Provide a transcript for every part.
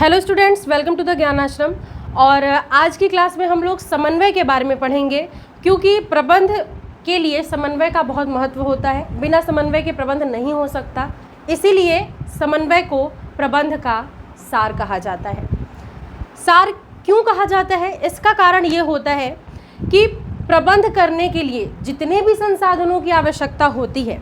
Hello students, welcome to the Gyan Ashram. और आज की क्लास में हम लोग समन्वय के बारे में पढ़ेंगे, क्योंकि प्रबंध के लिए समन्वय का बहुत महत्व होता है। बिना समन्वय के प्रबंध नहीं हो सकता, इसीलिए समन्वय को प्रबंध का सार कहा जाता है। सार क्यों कहा जाता है? इसका कारण ये होता है कि प्रबंध करने के लिए जितने भी संसाधनों की आवश्यकता होती है,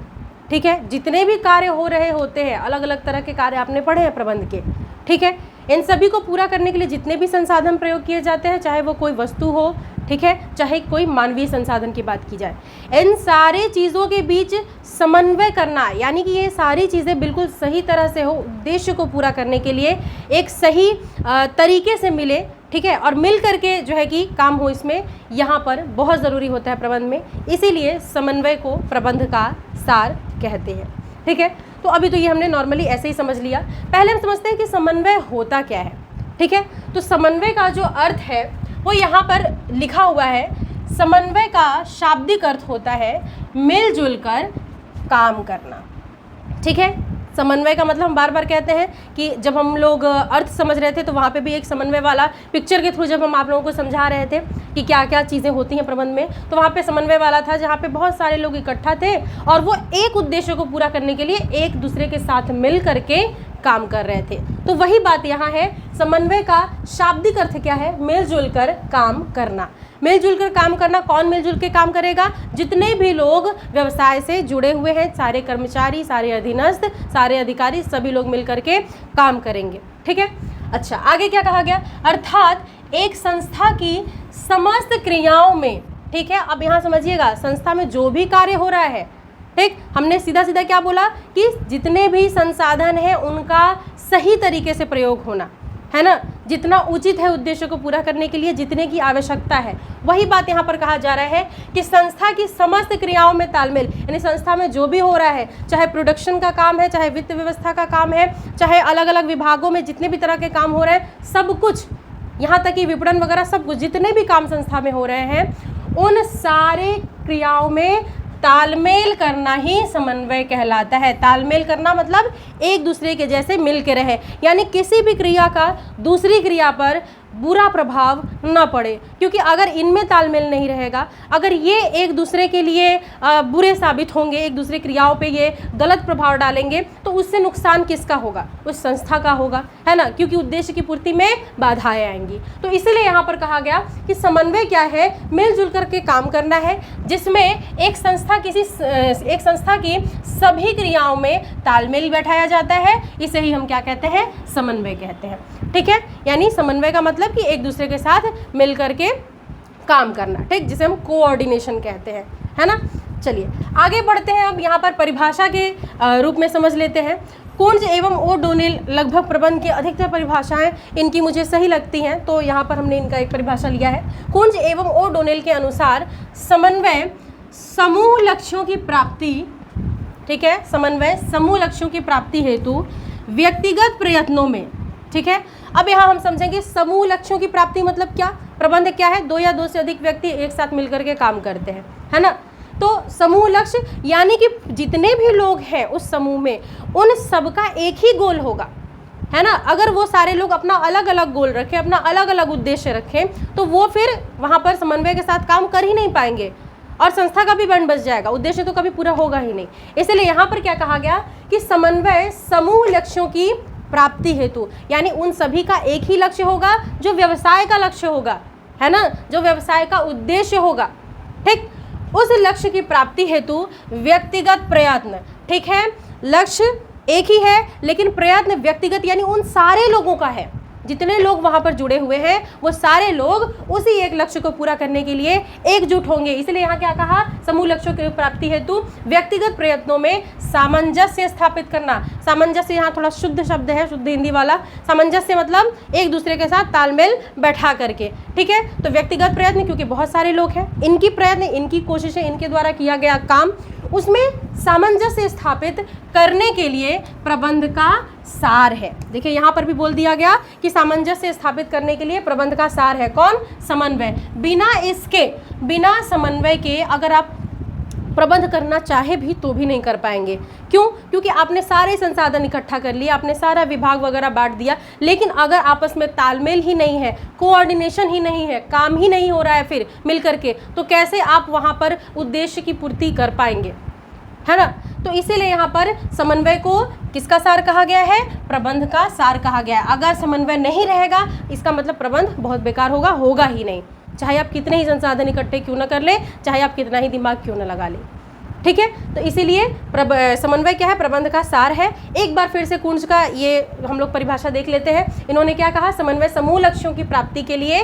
ठीक है, जितने भी कार्य हो रहे होते हैं, अलग अलग तरह के कार्य आपने पढ़े हैं प्रबंध के, ठीक है, इन सभी को पूरा करने के लिए जितने भी संसाधन प्रयोग किए जाते हैं, चाहे वो कोई वस्तु हो, ठीक है, चाहे कोई मानवीय संसाधन की बात की जाए, इन सारे चीज़ों के बीच समन्वय करना, यानी कि ये सारी चीज़ें बिल्कुल सही तरह से हो, उद्देश्य को पूरा करने के लिए एक सही तरीके से मिले, ठीक है, और मिल करके जो है कि काम हो, इसमें यहाँ पर बहुत ज़रूरी होता है प्रबंध में। इसीलिए समन्वय को प्रबंध का सार कहते हैं, ठीक है। तो अभी तो ये हमने नॉर्मली ऐसे ही समझ लिया। पहले हम समझते हैं कि समन्वय होता क्या है, ठीक है। तो समन्वय का जो अर्थ है वो यहाँ पर लिखा हुआ है। समन्वय का शाब्दिक अर्थ होता है मिलजुल कर काम करना, ठीक है। समन्वय का मतलब हम बार बार कहते हैं कि जब हम लोग अर्थ समझ रहे थे तो वहाँ पे भी एक समन्वय वाला पिक्चर के थ्रू जब हम आप लोगों को समझा रहे थे कि क्या क्या चीज़ें होती हैं प्रबंध में, तो वहाँ पे समन्वय वाला था जहाँ पे बहुत सारे लोग इकट्ठा थे और वो एक उद्देश्य को पूरा करने के लिए एक दूसरे के साथ मिल करके काम कर रहे थे। तो वही बात यहाँ है, समन्वय का शाब्दिक अर्थ क्या है? मिलजुल कर काम करना। मिलजुल कर काम करना, कौन मिलजुल के काम करेगा? जितने भी लोग व्यवसाय से जुड़े हुए हैं, सारे कर्मचारी, सारे अधीनस्थ, सारे अधिकारी, सभी लोग मिलकर के काम करेंगे, ठीक है। अच्छा, आगे क्या कहा गया? अर्थात एक संस्था की समस्त क्रियाओं में, ठीक है, अब यहाँ समझिएगा, संस्था में जो भी कार्य हो रहा है, ठीक, हमने सीधा सीधा क्या बोला कि जितने भी संसाधन हैं उनका सही तरीके से प्रयोग होना, है ना, जितना उचित है उद्देश्य को पूरा करने के लिए, जितने की आवश्यकता है, वही बात यहाँ पर कहा जा रहा है कि संस्था की समस्त क्रियाओं में तालमेल, यानी संस्था में जो भी हो रहा है, चाहे प्रोडक्शन का काम है, चाहे वित्त व्यवस्था का काम है, चाहे अलग अलग विभागों में जितने भी तरह के काम हो रहे हैं, सब कुछ, यहाँ तक कि विपणन वगैरह सब कुछ, जितने भी काम संस्था में हो रहे हैं, उन सारे क्रियाओं में तालमेल करना ही समन्वय कहलाता है। तालमेल करना मतलब एक दूसरे के जैसे मिल के रहे, यानी किसी भी क्रिया का दूसरी क्रिया पर बुरा प्रभाव न पड़े, क्योंकि अगर इनमें तालमेल नहीं रहेगा, अगर ये एक दूसरे के लिए बुरे साबित होंगे, एक दूसरे क्रियाओं पे ये गलत प्रभाव डालेंगे, तो उससे नुकसान किसका होगा? उस संस्था का होगा, है ना, क्योंकि उद्देश्य की पूर्ति में बाधाएं आएंगी। तो इसीलिए यहाँ पर कहा गया कि समन्वय क्या है? मिलजुल करके काम करना है, जिसमें एक संस्था की सभी क्रियाओं में तालमेल बैठाया जाता है। इसे ही हम क्या कहते हैं? समन्वय कहते हैं, ठीक है। यानी समन्वय का मतलब कि एक दूसरे के साथ मिल करके काम करना, ठीक, जिसे हम कोऑर्डिनेशन कहते हैं, है ना। चलिए आगे बढ़ते हैं। अब यहाँ पर परिभाषा के रूप में समझ लेते हैं। कुंज एवं ओ'डोनिल लगभग प्रबंध की अधिकतर परिभाषाएं इनकी मुझे सही लगती हैं, तो यहाँ पर हमने इनका एक परिभाषा लिया है। कुंज एवं ओ'डोनिल के अनुसार समन्वय समूह लक्ष्यों की प्राप्ति, ठीक है, समन्वय समूह लक्ष्यों की प्राप्ति हेतु व्यक्तिगत प्रयत्नों में, ठीक है। अब यहाँ हम समझेंगे समूह लक्ष्यों की प्राप्ति मतलब क्या? प्रबंध क्या है? दो या दो से अधिक व्यक्ति एक साथ मिलकर के काम करते हैं, है ना। तो समूह लक्ष्य यानी कि जितने भी लोग हैं उस समूह में, उन सबका एक ही गोल होगा, है ना। अगर वो सारे लोग अपना अलग अलग गोल रखें, अपना अलग अलग उद्देश्य रखें, तो वो फिर वहाँ पर समन्वय के साथ काम कर ही नहीं पाएंगे और संस्था का भी बंड बच जाएगा, उद्देश्य तो कभी पूरा होगा ही नहीं। इसलिए यहाँ पर क्या कहा गया कि समन्वय समूह लक्ष्यों की प्राप्ति हेतु, यानी उन सभी का एक ही लक्ष्य होगा जो व्यवसाय का लक्ष्य होगा, है ना, जो व्यवसाय का उद्देश्य होगा, ठीक, उस लक्ष्य की प्राप्ति हेतु व्यक्तिगत प्रयत्न, ठीक है। लक्ष्य एक ही है लेकिन प्रयत्न व्यक्तिगत, यानी उन सारे लोगों का है, जितने लोग वहाँ पर जुड़े हुए हैं वो सारे लोग उसी एक लक्ष्य को पूरा करने के लिए एकजुट होंगे। इसलिए यहाँ क्या कहा? समूह लक्ष्यों की प्राप्ति हेतु व्यक्तिगत प्रयत्नों में सामंजस्य स्थापित करना। सामंजस्य यहाँ थोड़ा शुद्ध शब्द है, शुद्ध हिंदी वाला। सामंजस्य मतलब एक दूसरे के साथ तालमेल बैठा करके, ठीक है। तो व्यक्तिगत प्रयत्न, क्योंकि बहुत सारे लोग हैं, इनकी प्रयत्न, इनकी कोशिशें, इनके द्वारा किया गया काम, उसमें सामंजस्य स्थापित करने के लिए प्रबंध का सार है। देखिए यहाँ पर भी बोल दिया गया कि सामंजस्य स्थापित करने के लिए प्रबंध का सार है कौन? समन्वय। बिना समन्वय के अगर आप प्रबंध करना चाहे भी तो भी नहीं कर पाएंगे। क्यों? क्योंकि आपने सारे संसाधन इकट्ठा कर लिए, आपने सारा विभाग वगैरह बांट दिया, लेकिन अगर आपस में तालमेल ही नहीं है, कोऑर्डिनेशन ही नहीं है, काम ही नहीं हो रहा है फिर मिल करके, तो कैसे आप वहाँ पर उद्देश्य की पूर्ति कर पाएंगे, है ना। तो इसीलिए यहाँ पर समन्वय को किसका सार कहा गया है? प्रबंध का सार कहा गया है। अगर समन्वय नहीं रहेगा इसका मतलब प्रबंध बहुत बेकार होगा, होगा ही नहीं, चाहे आप कितने ही संसाधन इकट्ठे क्यों ना कर ले, चाहे आप कितना ही दिमाग क्यों ना लगा ले। ठीक है, तो इसीलिए समन्वय क्या है? प्रबंध का सार है। एक बार फिर से कुंज का ये हम लोग परिभाषा देख लेते हैं। इन्होंने क्या कहा? समन्वय समूह लक्ष्यों की प्राप्ति के लिए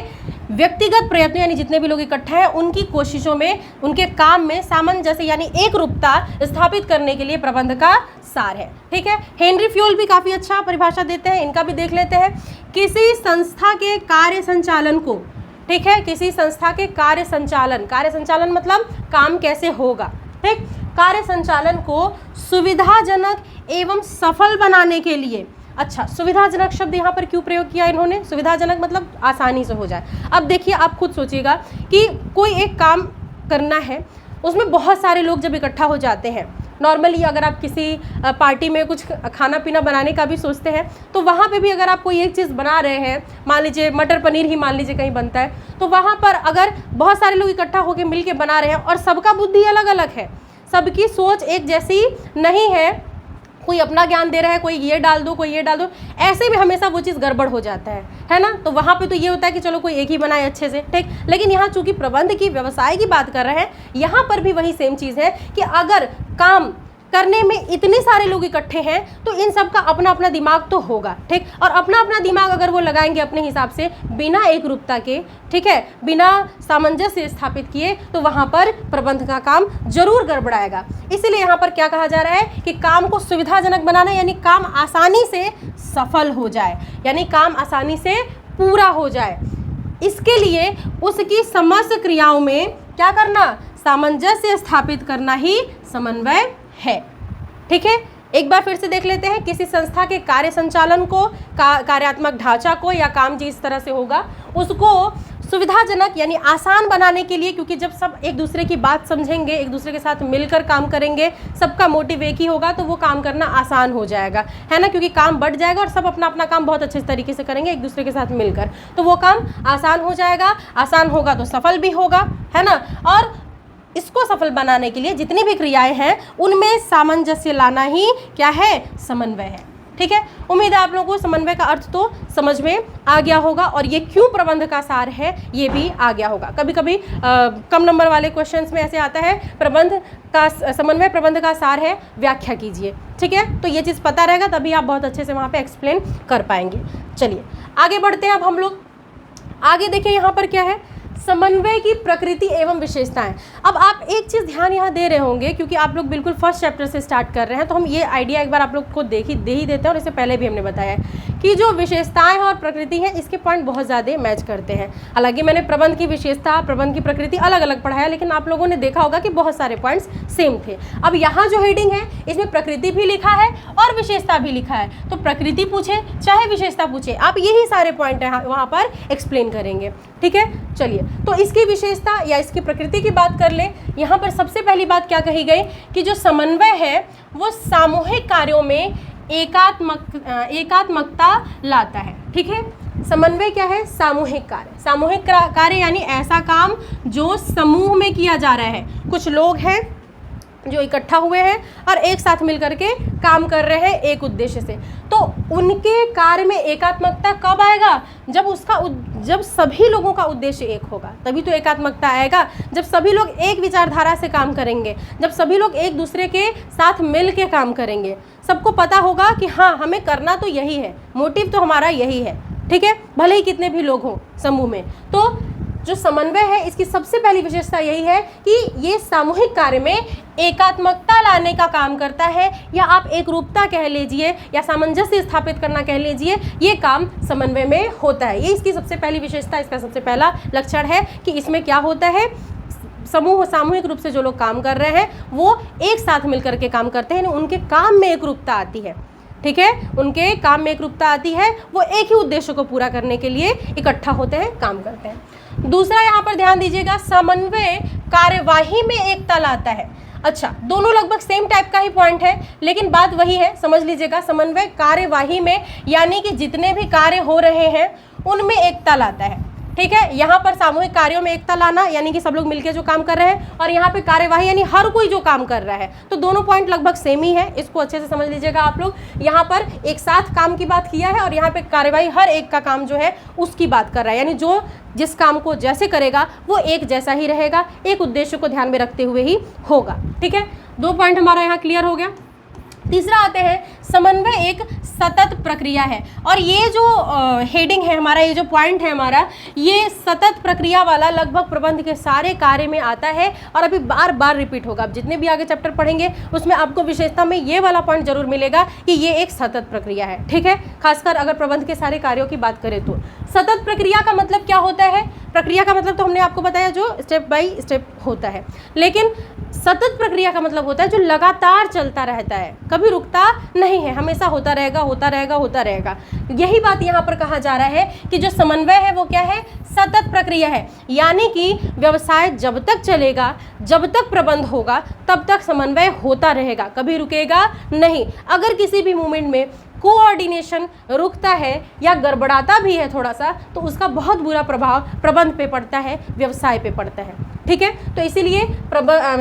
व्यक्तिगत प्रयत्न यानी जितने भी लोग इकट्ठे हैं उनकी कोशिशों में, उनके काम में सामंजस्य यानी एक रूपता स्थापित करने के लिए प्रबंध का सार है। ठीक है, हेनरी फ्योल भी काफ़ी अच्छा परिभाषा देते हैं, इनका भी देख लेते हैं। किसी संस्था के कार्य संचालन को, ठीक है, किसी संस्था के कार्य संचालन मतलब काम कैसे होगा, ठीक, कार्य संचालन को सुविधाजनक एवं सफल बनाने के लिए। अच्छा, सुविधाजनक शब्द यहाँ पर क्यों प्रयोग किया इन्होंने? सुविधाजनक मतलब आसानी से हो जाए। अब देखिए, आप खुद सोचिएगा कि कोई एक काम करना है, उसमें बहुत सारे लोग जब इकट्ठा हो जाते हैं, नॉर्मली अगर आप किसी पार्टी में कुछ खाना पीना बनाने का भी सोचते हैं तो वहाँ पे भी अगर आप कोई एक चीज़ बना रहे हैं, मान लीजिए मटर पनीर ही मान लीजिए कहीं बनता है, तो वहाँ पर अगर बहुत सारे लोग इकट्ठा होकर मिल के बना रहे हैं और सबका बुद्धि अलग अलग है, सबकी सोच एक जैसी नहीं है, कोई अपना ज्ञान दे रहा है, कोई ये डाल दो, कोई ये डाल दो, ऐसे में हमेशा वो चीज़ गड़बड़ हो जाता है ना। तो वहाँ पे तो ये होता है कि चलो कोई एक ही बनाए अच्छे से, ठीक। लेकिन यहाँ चूंकि प्रबंध की, व्यवसाय की बात कर रहे हैं, यहाँ पर भी वही सेम चीज़ है कि अगर काम करने में इतने सारे लोग इकट्ठे हैं तो इन सब का अपना अपना दिमाग तो होगा, ठीक। और अपना अपना दिमाग अगर वो लगाएंगे अपने हिसाब से बिना एक रूपता के, ठीक है, बिना सामंजस्य स्थापित किए, तो वहाँ पर प्रबंध का काम जरूर गड़बड़ाएगा। इसीलिए यहाँ पर क्या कहा जा रहा है कि काम को सुविधाजनक बनाना, यानी काम आसानी से सफल हो जाए, यानी काम आसानी से पूरा हो जाए। इसके लिए उसकी समस्त क्रियाओं में क्या करना? सामंजस्य स्थापित करना ही समन्वय है। ठीक है, एक बार फिर से देख लेते हैं। किसी संस्था के कार्य संचालन को, कार्यात्मक ढांचा को, या काम जिस तरह से होगा उसको सुविधाजनक यानी आसान बनाने के लिए, क्योंकि जब सब एक दूसरे की बात समझेंगे, एक दूसरे के साथ मिलकर काम करेंगे, सबका मोटिव एक ही होगा, तो वो काम करना आसान हो जाएगा, है ना, क्योंकि काम बढ़ जाएगा और सब अपना अपना काम बहुत अच्छे तरीके से करेंगे एक दूसरे के साथ मिलकर, तो वो काम आसान हो जाएगा। आसान होगा तो सफल भी होगा, है ना। और इसको सफल बनाने के लिए जितनी भी क्रियाएं हैं उनमें सामंजस्य लाना ही क्या है? समन्वय है। ठीक है, उम्मीद है आप लोगों को समन्वय का अर्थ तो समझ में आ गया होगा और ये क्यों प्रबंध का सार है ये भी आ गया होगा। कभी कभी कम नंबर वाले क्वेश्चंस में ऐसे आता है प्रबंध का, समन्वय प्रबंध का सार है, व्याख्या कीजिए। ठीक है, तो ये चीज़ पता रहेगा तभी आप बहुत अच्छे से वहाँ पे एक्सप्लेन कर पाएंगे। चलिए आगे बढ़ते हैं। अब हम लोग आगे देखिए, यहाँ पर क्या है? समन्वय की प्रकृति एवं विशेषताएं। अब आप एक चीज़ ध्यान यहाँ दे रहे होंगे, क्योंकि आप लोग बिल्कुल फर्स्ट चैप्टर से स्टार्ट कर रहे हैं, तो हम ये आइडिया एक बार आप लोग को दे ही देते हैं, और इससे पहले भी हमने बताया है कि जो विशेषताएं और प्रकृति है इसके पॉइंट बहुत ज़्यादा मैच करते हैं। हालांकि मैंने प्रबंध की विशेषता, प्रबंध की प्रकृति अलग अलग पढ़ाया, लेकिन आप लोगों ने देखा होगा कि बहुत सारे पॉइंट्स सेम थे। अब यहाँ जो हेडिंग है इसमें प्रकृति भी लिखा है और विशेषता भी लिखा है, तो प्रकृति पूछे चाहे विशेषता पूछे, आप यही सारे पॉइंट वहाँ पर एक्सप्लेन करेंगे। ठीक है, चलिए तो इसकी विशेषता या इसकी प्रकृति की बात कर ले। यहाँ पर सबसे पहली बात क्या कही गई कि जो समन्वय है वो सामूहिक कार्यों में एकात्मकता लाता है। ठीक है, समन्वय क्या है? सामूहिक कार्य। सामूहिक कार्य यानी ऐसा काम जो समूह में किया जा रहा है, कुछ लोग हैं जो इकट्ठा हुए हैं और एक साथ मिलकर के काम कर रहे हैं एक उद्देश्य से, तो उनके कार्य में एकात्मकता कब आएगा? जब सभी लोगों का उद्देश्य एक होगा, तभी तो एकात्मकता आएगा। जब सभी लोग एक विचारधारा से काम करेंगे, जब सभी लोग एक दूसरे के साथ मिल के काम करेंगे, सबको पता होगा कि हाँ हमें करना तो यही है, मोटिव तो हमारा यही है। ठीक है, भले ही कितने भी लोग हों समूह में। तो जो समन्वय है इसकी सबसे पहली विशेषता यही है कि ये सामूहिक कार्य में एकात्मकता लाने का काम करता है, या आप एक रूपता कह लीजिए या सामंजस्य स्थापित करना कह लीजिए, ये काम समन्वय में होता है। ये इसकी सबसे पहली विशेषता, इसका सबसे पहला लक्षण है कि इसमें क्या होता है? सामूहिक रूप से जो लोग काम कर रहे हैं वो एक साथ मिलकर के काम करते हैं, उनके काम में एक रूपता आती है। ठीक है, उनके काम में एक रूपता आती है, वो एक ही उद्देश्य को पूरा करने के लिए इकट्ठा होते हैं, काम करते हैं। दूसरा यहाँ पर ध्यान दीजिएगा, समन्वय कार्यवाही में एकता लाता है। अच्छा, दोनों लगभग सेम टाइप का ही पॉइंट है, लेकिन बात वही है, समझ लीजिएगा। समन्वय कार्यवाही में यानी कि जितने भी कार्य हो रहे हैं उनमें एकता लाता है, ठीक है। यहाँ पर सामूहिक कार्यों में एकता लाना यानी कि सब लोग मिलकर जो काम कर रहे हैं, और यहाँ पे कार्यवाही यानी हर कोई जो काम कर रहा है, तो दोनों पॉइंट लगभग सेम ही है। इसको अच्छे से समझ लीजिएगा आप लोग। यहाँ पर एक साथ काम की बात किया है और यहाँ पे कार्यवाही हर एक का काम जो है उसकी बात कर रहा है, यानी जो जिस काम को जैसे करेगा वो एक जैसा ही रहेगा, एक उद्देश्य को ध्यान में रखते हुए ही होगा, ठीक है। 2 पॉइंट हमारा यहाँ क्लियर हो गया। तीसरा आते हैं, समन्वय एक सतत प्रक्रिया है। और ये जो हेडिंग है हमारा, ये जो पॉइंट है हमारा, ये सतत प्रक्रिया वाला लगभग प्रबंध के सारे कार्य में आता है और अभी बार बार रिपीट होगा। आप जितने भी आगे चैप्टर पढ़ेंगे उसमें आपको विशेषता में ये वाला पॉइंट जरूर मिलेगा कि ये एक सतत प्रक्रिया है, ठीक है। खासकर अगर प्रबंध के सारे कार्यों की बात करें तो सतत प्रक्रिया का मतलब क्या होता है? प्रक्रिया का मतलब तो हमने आपको बताया जो स्टेप बाय स्टेप होता है, लेकिन सतत प्रक्रिया का मतलब होता है जो लगातार चलता रहता है, कभी रुकता नहीं है, हमेशा होता रहेगा होता रहेगा होता रहेगा। यही बात यहाँ पर कहा जा रहा है कि जो समन्वय है वो क्या है? सतत प्रक्रिया है, यानी कि व्यवसाय जब तक चलेगा, जब तक प्रबंध होगा, तब तक समन्वय होता रहेगा, कभी रुकेगा नहीं। अगर किसी भी मोमेंट में कोऑर्डिनेशन रुकता है या गड़बड़ाता भी है थोड़ा सा, तो उसका बहुत बुरा प्रभाव प्रबंध पे पड़ता है, व्यवसाय पे पड़ता है, ठीक है। तो इसीलिए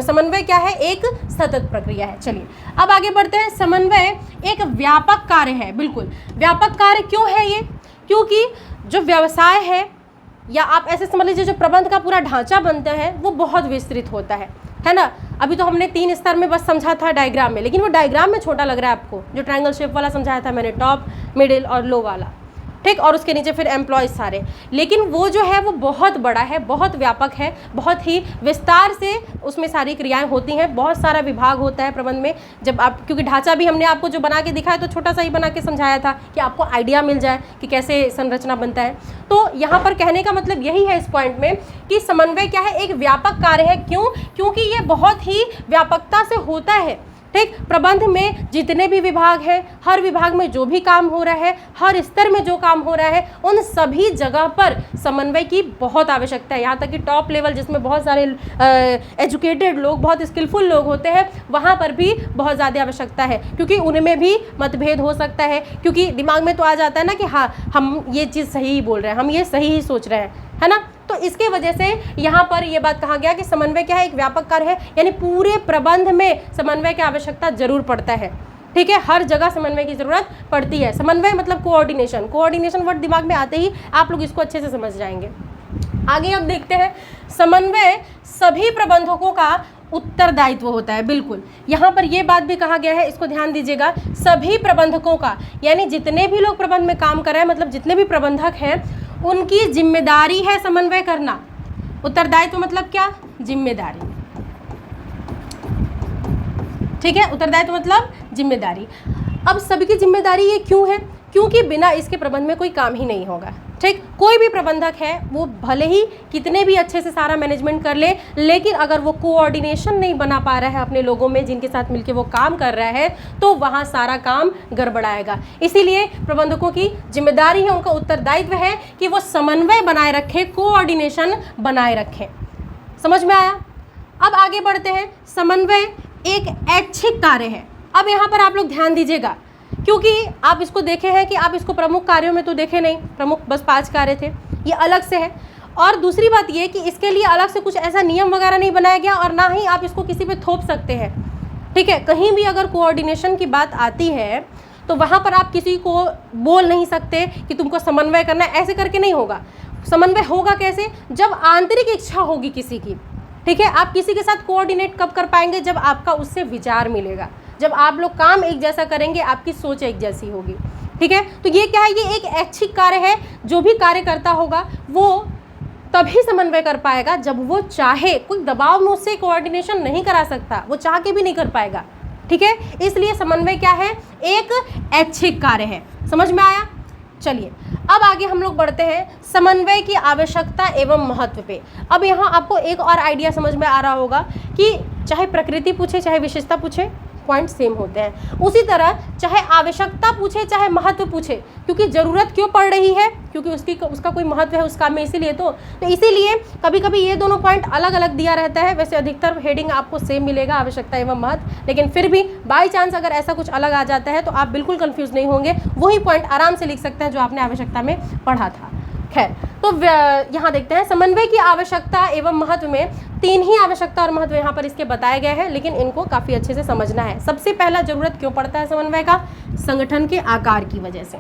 समन्वय क्या है? एक सतत प्रक्रिया है। चलिए अब आगे बढ़ते हैं। समन्वय एक व्यापक कार्य है। बिल्कुल व्यापक कार्य क्यों है ये? क्योंकि जो व्यवसाय है, या आप ऐसे समझ लीजिए जो प्रबंध का पूरा ढांचा बनता है वो बहुत विस्तृत होता है ना। अभी तो हमने 3 स्तर में बस समझा था डायग्राम में, लेकिन वो डायग्राम में छोटा लग रहा है आपको। जो ट्रायंगल शेप वाला समझाया था मैंने, टॉप, मिडिल और लो वाला, ठीक, और उसके नीचे फिर एम्प्लॉयज सारे, लेकिन वो जो है वो बहुत बड़ा है, बहुत व्यापक है, बहुत ही विस्तार से उसमें सारी क्रियाएं होती हैं, बहुत सारा विभाग होता है प्रबंध में। जब आप, क्योंकि ढांचा भी हमने आपको जो बना के दिखाया तो छोटा सा ही बना के समझाया था कि आपको आइडिया मिल जाए कि कैसे संरचना बनता है। तो यहाँ पर कहने का मतलब यही है इस पॉइंट में कि समन्वय क्या है? एक व्यापक कार्य है। क्यों? क्योंकि ये बहुत ही व्यापकता से होता है, ठीक। प्रबंध में जितने भी विभाग हैं, हर विभाग में जो भी काम हो रहा है, हर स्तर में जो काम हो रहा है, उन सभी जगह पर समन्वय की बहुत आवश्यकता है। यहाँ तक कि टॉप लेवल जिसमें बहुत सारे एजुकेटेड लोग, बहुत स्किलफुल लोग होते हैं, वहाँ पर भी बहुत ज़्यादा आवश्यकता है, क्योंकि उनमें भी मतभेद हो सकता है। क्योंकि दिमाग में तो आ जाता है ना कि हाँ हम ये चीज़ सही ही बोल रहे हैं, हम ये सही ही सोच रहे हैं, है ना। तो इसके वजह से यहाँ पर ये बात कहा गया कि समन्वय क्या है? एक व्यापक कार्य है, यानी पूरे प्रबंध में समन्वय की आवश्यकता जरूर पड़ता है, ठीक है। हर जगह समन्वय की जरूरत पड़ती है। समन्वय मतलब कोऑर्डिनेशन, कोऑर्डिनेशन वर्ड दिमाग में आते ही आप लोग इसको अच्छे से समझ जाएंगे। आगे अब देखते हैं, समन्वय सभी प्रबंधकों का उत्तरदायित्व होता है। बिल्कुल यहाँ पर ये बात भी कहा गया है, इसको ध्यान दीजिएगा। सभी प्रबंधकों का, यानी जितने भी लोग प्रबंध में काम कर रहे हैं, मतलब जितने भी प्रबंधक हैं, उनकी जिम्मेदारी है समन्वय करना। उत्तरदायित्व मतलब क्या? जिम्मेदारी, ठीक है। उत्तरदायित्व मतलब जिम्मेदारी। अब सबकी जिम्मेदारी ये क्यों है? क्योंकि बिना इसके प्रबंध में कोई काम ही नहीं होगा, ठीक। कोई भी प्रबंधक है वो भले ही कितने भी अच्छे से सारा मैनेजमेंट कर ले, लेकिन अगर वो कोऑर्डिनेशन नहीं बना पा रहा है अपने लोगों में जिनके साथ मिलकर वो काम कर रहा है, तो वहाँ सारा काम गड़बड़ाएगा। इसीलिए प्रबंधकों की जिम्मेदारी है, उनका उत्तरदायित्व है कि वो समन्वय बनाए रखें, कोऑर्डिनेशन बनाए रखें। समझ में आया? अब आगे बढ़ते हैं। समन्वय एक ऐच्छिक कार्य है। अब यहाँ पर आप लोग ध्यान दीजिएगा, क्योंकि आप इसको देखे हैं कि आप इसको प्रमुख कार्यों में तो देखे नहीं, प्रमुख बस 5 कार्य थे, ये अलग से है। और दूसरी बात ये कि इसके लिए अलग से कुछ ऐसा नियम वगैरह नहीं बनाया गया, और ना ही आप इसको किसी पे थोप सकते हैं, ठीक है। कहीं भी अगर कोऑर्डिनेशन की बात आती है तो वहाँ पर आप किसी को बोल नहीं सकते कि तुमको समन्वय करना है, ऐसे करके नहीं होगा। समन्वय होगा कैसे? जब आंतरिक इच्छा होगी किसी की, ठीक है। आप किसी के साथ कोऑर्डिनेट कब कर पाएंगे? जब आपका उससे विचार मिलेगा, जब आप लोग काम एक जैसा करेंगे, आपकी सोच एक जैसी होगी, ठीक है। तो ये क्या है? ये एक ऐच्छिक कार्य है। जो भी कार्य करता होगा वो तभी समन्वय कर पाएगा जब वो चाहे। कोई दबाव में उससे कोऑर्डिनेशन नहीं करा सकता, वो चाह के भी नहीं कर पाएगा, ठीक है। इसलिए समन्वय क्या है? एक ऐच्छिक कार्य है। समझ में आया? चलिए अब आगे हम लोग बढ़ते हैं समन्वय की आवश्यकता एवं महत्व पे। अब यहाँ आपको एक और आइडिया समझ में आ रहा होगा कि चाहे प्रकृति पूछे चाहे विशेषता पूछे, पॉइंट सेम होते हैं। उसी तरह चाहे आवश्यकता पूछे चाहे महत्व पूछे, क्योंकि ज़रूरत क्यों पड़ रही है, क्योंकि उसका कोई महत्व है उस काम में, इसीलिए तो इसीलिए कभी कभी ये दोनों पॉइंट अलग अलग दिया रहता है। वैसे अधिकतर हेडिंग आपको सेम मिलेगा, आवश्यकता एवं महत्व, लेकिन फिर भी बाई चांस अगर ऐसा कुछ अलग आ जाता है तो आप बिल्कुल कंफ्यूज नहीं होंगे, वही पॉइंट आराम से लिख सकते हैं जो आपने आवश्यकता में पढ़ा था। खैर, तो यहाँ देखते हैं समन्वय की आवश्यकता एवं महत्व में 3 ही आवश्यकता और महत्व यहाँ पर इसके बताए गए हैं, लेकिन इनको काफ़ी अच्छे से समझना है। सबसे पहला, जरूरत क्यों पड़ता है समन्वय का? संगठन के आकार की वजह से।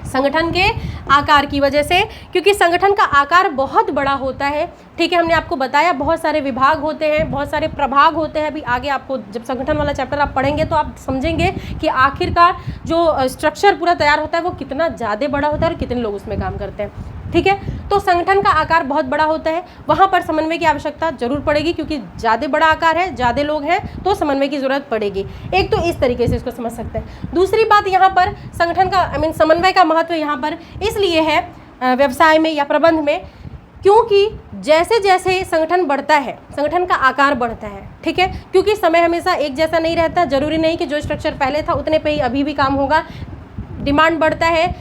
संगठन के आकार की वजह से, क्योंकि संगठन का आकार बहुत बड़ा होता है। ठीक है, हमने आपको बताया बहुत सारे विभाग होते हैं, बहुत सारे प्रभाग होते हैं। अभी आगे आपको जब संगठन वाला चैप्टर आप पढ़ेंगे तो आप समझेंगे कि आखिरकार जो स्ट्रक्चर पूरा तैयार होता है वो कितना ज़्यादा बड़ा होता है और कितने लोग उसमें काम करते हैं। ठीक है, तो संगठन का आकार बहुत बड़ा होता है, वहाँ पर समन्वय की आवश्यकता जरूर पड़ेगी, क्योंकि ज़्यादा बड़ा आकार है, ज़्यादा लोग हैं, तो समन्वय की ज़रूरत पड़ेगी। एक तो इस तरीके से इसको समझ सकते हैं। दूसरी बात यहाँ पर संगठन का समन्वय का महत्व यहाँ पर इसलिए है व्यवसाय में या प्रबंध में, क्योंकि जैसे जैसे संगठन बढ़ता है, संगठन का आकार बढ़ता है। ठीक है, क्योंकि समय हमेशा एक जैसा नहीं रहता, जरूरी नहीं कि जो स्ट्रक्चर पहले था उतने पे ही अभी भी काम होगा। डिमांड बढ़ता है,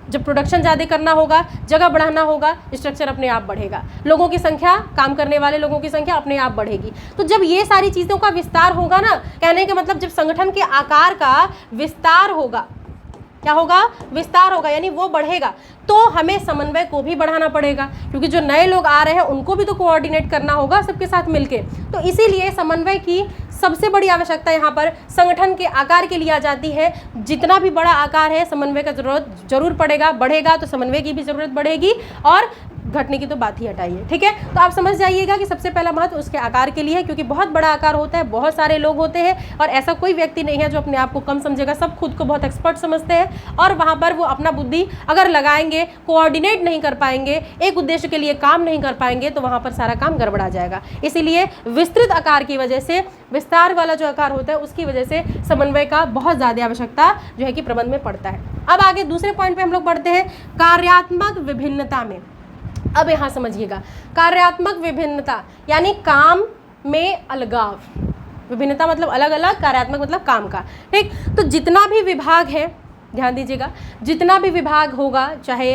जब प्रोडक्शन ज़्यादा करना होगा, जगह बढ़ाना होगा, स्ट्रक्चर अपने आप बढ़ेगा, लोगों की संख्या, काम करने वाले लोगों की संख्या अपने आप बढ़ेगी। तो जब ये सारी चीज़ों का विस्तार होगा ना, कहने का मतलब जब संगठन के आकार का विस्तार होगा, क्या होगा? विस्तार होगा, यानी वो बढ़ेगा, तो हमें समन्वय को भी बढ़ाना पड़ेगा, क्योंकि जो नए लोग आ रहे हैं उनको भी तो कोऑर्डिनेट करना होगा सबके साथ मिलके। तो इसीलिए समन्वय की सबसे बड़ी आवश्यकता यहाँ पर संगठन के आकार के लिए आ जाती है। जितना भी बड़ा आकार है, समन्वय का जरूरत जरूर पड़ेगा, बढ़ेगा तो समन्वय की भी जरूरत बढ़ेगी, और घटने की तो बात ही हटाइए। ठीक है, तो आप समझ जाइएगा कि सबसे पहला महत्व उसके आकार के लिए है, क्योंकि बहुत बड़ा आकार होता है, बहुत सारे लोग होते हैं, और ऐसा कोई व्यक्ति नहीं है जो अपने आप को कम समझेगा। सब खुद को बहुत एक्सपर्ट समझते हैं, और वहाँ पर वो अपना बुद्धि अगर लगाएंगे, कोऑर्डिनेट नहीं कर पाएंगे, एक उद्देश्य के लिए काम नहीं कर पाएंगे, तो वहाँ पर सारा काम गड़बड़ा जाएगा। इसीलिए विस्तृत आकार की वजह से, विस्तार वाला जो आकार होता है उसकी वजह से समन्वय का बहुत ज़्यादा आवश्यकता जो है कि प्रबंध में पड़ता है। अब आगे दूसरे पॉइंट पे हम लोग बढ़ते हैं, कार्यात्मक विभिन्नता में। अब यहाँ समझिएगा, कार्यात्मक विभिन्नता यानी काम में अलगाव। विभिन्नता मतलब अलग अलग, कार्यात्मक मतलब काम का। ठीक, तो जितना भी विभाग है, ध्यान दीजिएगा, जितना भी विभाग होगा, चाहे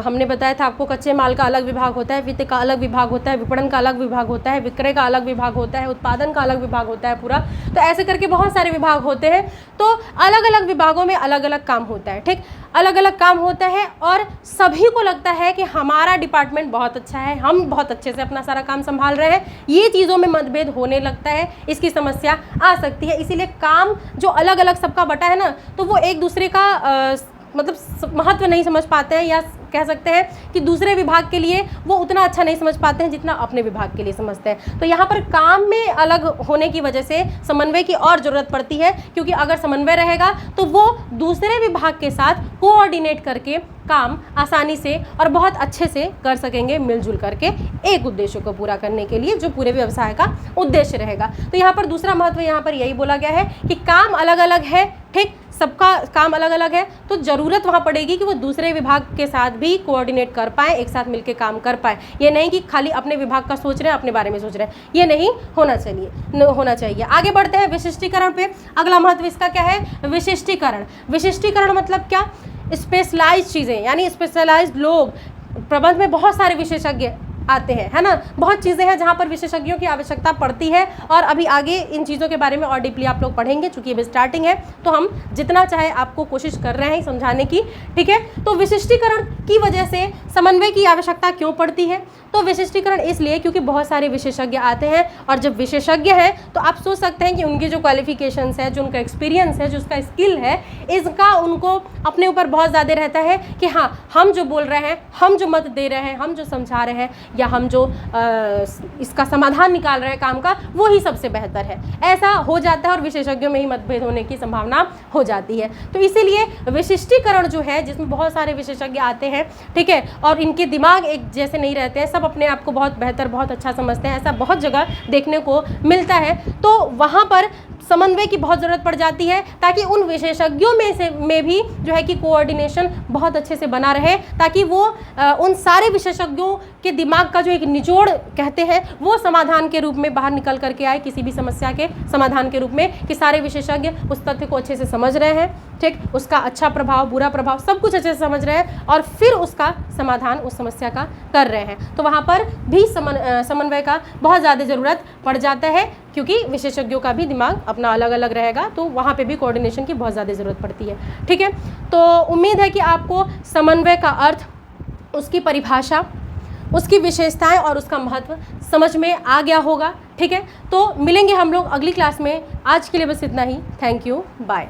हमने बताया था आपको कच्चे माल का अलग विभाग होता है, वित्त का अलग विभाग होता है, विपणन का अलग विभाग होता है, विक्रय का अलग विभाग होता है, उत्पादन का अलग विभाग होता है पूरा। तो ऐसे करके बहुत सारे विभाग होते हैं, तो अलग अलग विभागों में अलग अलग काम होता है। ठीक, अलग अलग काम होता है, और सभी को लगता है कि हमारा डिपार्टमेंट बहुत अच्छा है, हम बहुत अच्छे से अपना सारा काम संभाल रहे हैं। ये चीज़ों में मतभेद होने लगता है, इसकी समस्या आ सकती है। इसीलिए काम जो अलग अलग सबका बटा है ना, तो वो एक दूसरे का मतलब महत्व नहीं समझ पाते हैं, या कह सकते हैं कि दूसरे विभाग के लिए वो उतना अच्छा नहीं समझ पाते हैं जितना अपने विभाग के लिए समझते हैं। तो यहाँ पर काम में अलग होने की वजह से समन्वय की और ज़रूरत पड़ती है, क्योंकि अगर समन्वय रहेगा तो वो दूसरे विभाग के साथ कोऑर्डिनेट करके काम आसानी से और बहुत अच्छे से कर सकेंगे, मिलजुल करके एक उद्देश्य को पूरा करने के लिए, जो पूरे व्यवसाय का उद्देश्य रहेगा। तो यहाँ पर दूसरा महत्व यहाँ पर यही बोला गया है कि काम अलग अलग है। ठीक, सबका काम अलग अलग है, तो ज़रूरत वहाँ पड़ेगी कि वो दूसरे विभाग के साथ भी कोऑर्डिनेट कर पाएँ, एक साथ मिलके काम कर पाएँ। ये नहीं कि खाली अपने विभाग का सोच रहे हैं, अपने बारे में सोच रहे हैं, ये नहीं होना चाहिए। आगे बढ़ते हैं विशिष्टीकरण पे। अगला महत्व इसका क्या है? विशिष्टीकरण। विशिष्टीकरण मतलब क्या? स्पेशलाइज चीज़ें, यानी स्पेशलाइज्ड लोग। प्रबंध में बहुत सारे विशेषज्ञ आते हैं, है ना, बहुत चीज़ें हैं जहाँ पर विशेषज्ञों की आवश्यकता पड़ती है, और अभी आगे इन चीज़ों के बारे में और डीपली आप लोग पढ़ेंगे। चूँकि अभी स्टार्टिंग है तो हम जितना चाहे आपको कोशिश कर रहे हैं समझाने की। ठीक है, तो विशिष्टीकरण की वजह से समन्वय की आवश्यकता क्यों पड़ती है? तो विशिष्टीकरण इसलिए क्योंकि बहुत सारे विशेषज्ञ आते हैं, और जब विशेषज्ञ हैं तो आप सोच सकते हैं कि उनकी जो क्वालिफिकेशंस है, जो उनका एक्सपीरियंस है, जो उसका स्किल है, इसका उनको अपने ऊपर बहुत ज़्यादा रहता है कि हाँ, हम जो बोल रहे हैं, हम जो मत दे रहे हैं, हम जो समझा रहे हैं, या हम जो इसका समाधान निकाल रहे हैं काम का, वो ही सबसे बेहतर है। ऐसा हो जाता है, और विशेषज्ञों में ही मतभेद होने की संभावना हो जाती है। तो इसीलिए विशिष्टीकरण जो है, जिसमें बहुत सारे विशेषज्ञ आते हैं, ठीक है, और इनके दिमाग एक जैसे नहीं रहते हैं, सब अपने आप को बहुत बेहतर, बहुत अच्छा समझते हैं, ऐसा बहुत जगह देखने को मिलता है। तो वहाँ पर समन्वय की बहुत ज़रूरत पड़ जाती है, ताकि उन विशेषज्ञों में भी जो है कि कोऑर्डिनेशन बहुत अच्छे से बना रहे, ताकि वो उन सारे विशेषज्ञों के दिमाग का जो एक निचोड़ कहते हैं वो समाधान के रूप में बाहर निकल करके आए, किसी भी समस्या के समाधान के रूप में, कि सारे विशेषज्ञ उस तथ्य को अच्छे से समझ रहे हैं, ठीक, उसका अच्छा प्रभाव बुरा प्रभाव सब कुछ अच्छे से समझ रहे हैं और फिर उसका समाधान उस समस्या का कर रहे हैं। तो वहाँ पर भी समन्वय का बहुत ज़्यादा ज़रूरत पड़ जाता है, क्योंकि विशेषज्ञों का भी दिमाग अपना अलग अलग रहेगा, तो वहाँ पे भी कोऑर्डिनेशन की बहुत ज़्यादा ज़रूरत पड़ती है। ठीक है, तो उम्मीद है कि आपको समन्वय का अर्थ, उसकी परिभाषा, उसकी विशेषताएं और उसका महत्व समझ में आ गया होगा। ठीक है, तो मिलेंगे हम लोग अगली क्लास में। आज के लिए बस इतना ही। Thank you, bye.